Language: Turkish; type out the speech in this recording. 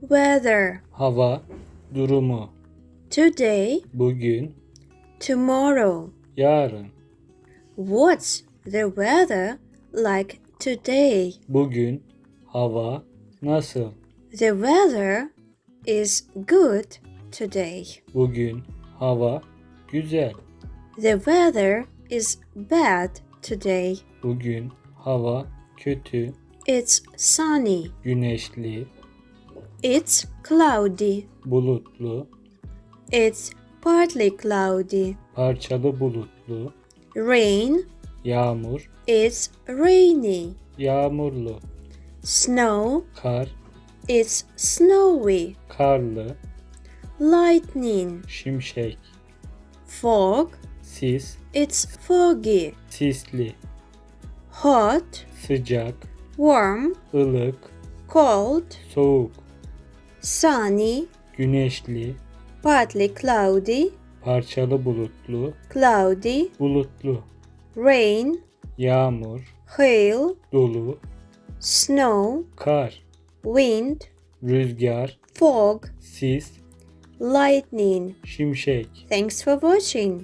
weather, hava, durumu, today, bugün, tomorrow. yarın, What's the weather like today? bugün, hava, nasıl, The weather is good today. bugün, hava, güzel, The weather is bad today. bugün, hava, kötü, It's sunny. güneşli, It's cloudy. bulutlu, It's partly cloudy. parçalı bulutlu, Rain. yağmur, It's rainy. yağmurlu, Snow. kar, It's snowy. karlı, Lightning. şimşek, Fog. sis, It's foggy. sisli, Hot. sıcak, Warm. ılık, Cold. soğuk, Sunny. güneşli, Partly cloudy. parçalı bulutlu, Cloudy. bulutlu, Rain. yağmur, Hail. dolu, Snow. kar, Wind. rüzgar, Fog. sis, Lightning. şimşek. Thanks for watching.